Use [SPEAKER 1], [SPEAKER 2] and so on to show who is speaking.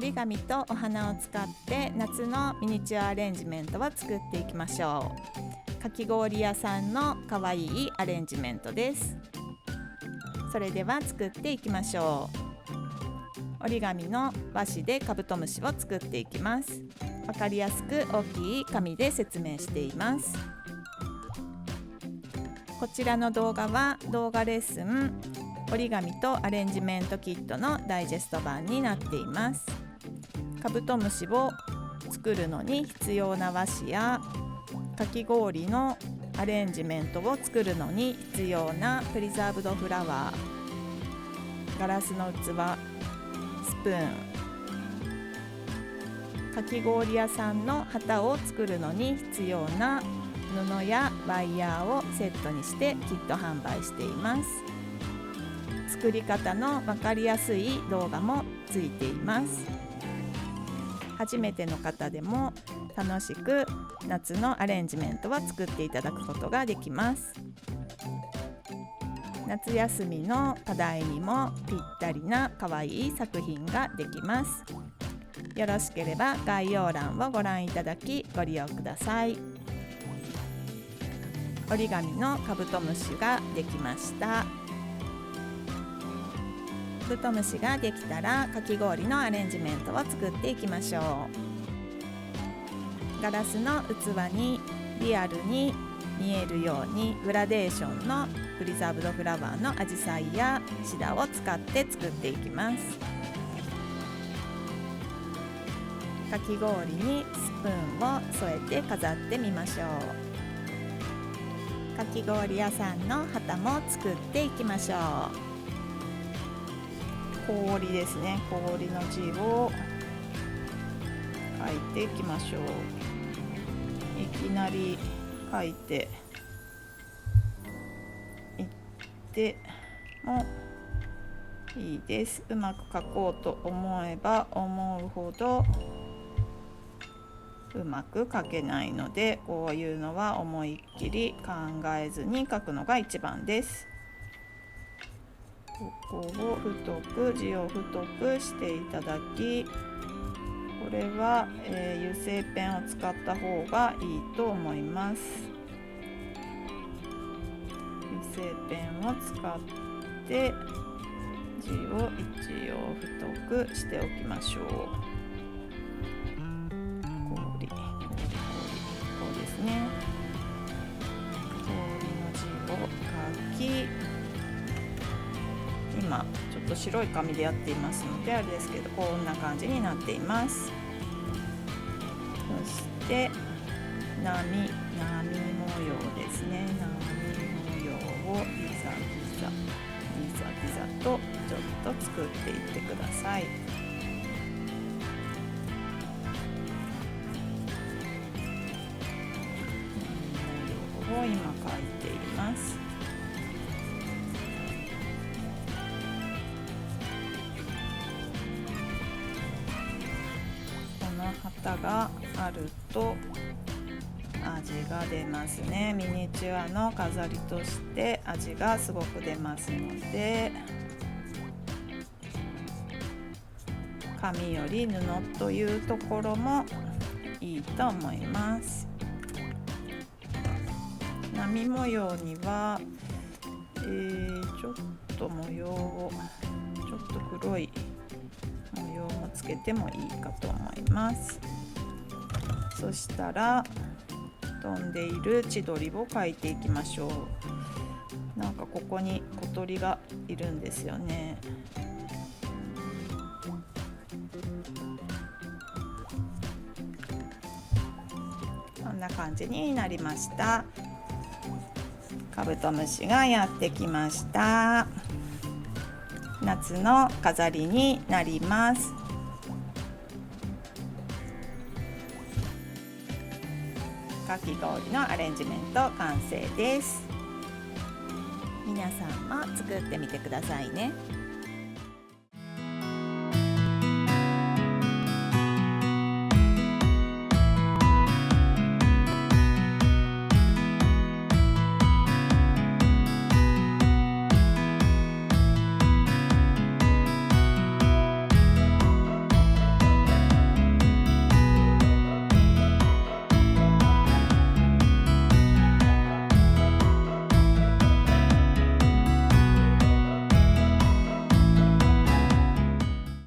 [SPEAKER 1] 折り紙とお花を使って夏のミニチュアアレンジメントを作っていきましょう。かき氷屋さんのかわいいアレンジメントです。それでは作っていきましょう。折り紙の和紙でカブトムシを作っていきます。わかりやすく大きい紙で説明しています。こちらの動画は動画レッスン折り紙とアレンジメントキットのダイジェスト版になっています。カブトムシを作るのに必要な和紙やかき氷のアレンジメントを作るのに必要なプリザーブドフラワー、ガラスの器、スプーン、かき氷屋さんの旗を作るのに必要な布やワイヤーをセットにしてキット販売しています。作り方の分かりやすい動画もついています。初めての方でも楽しく夏のアレンジメントは作っていただくことができます。夏休みの課題にもぴったりな可愛い作品ができます。よろしければ概要欄をご覧いただきご利用ください。折り紙のカブトムシができました。カブトムシができたらかき氷のアレンジメントを作っていきましょう。ガラスの器にリアルに見えるようにグラデーションのプリザーブドフラワーのアジサイやシダを使って作っていきます。かき氷にスプーンを添えて飾ってみましょう。かき氷屋さんの旗も作っていきましょう。氷ですね。氷の字を書いていきましょう。いきなり書いていってもいいです。うまく書こうと思えば思うほどうまく書けないので、こういうのは思いっきり考えずに書くのが一番です。ここを太く字を太くしていただき、これは、油性ペンを使った方がいいと思います。油性ペンを使って字を一応太くしておきましょう。氷こうですね。氷の字を書き、今ちょっと白い紙でやっていますのであれですけど、こんな感じになっています。そして波模様ですね。波模様をギザギザとちょっと作っていってください。模様を今描いています。旗があると味が出ますね。ミニチュアの飾りとして味がすごく出ますので、紙より布というところもいいと思います。波模様には、ちょっと模様をちょっと黒い模様もつけてもいいかと思います。そしたら飛んでいる千鳥を描いていきましょう。なんかここに小鳥がいるんですよね。こんな感じになりました。カブトムシがやってきました。夏の飾りになります。かき氷のアレンジメント完成です。皆さんも作ってみてくださいね。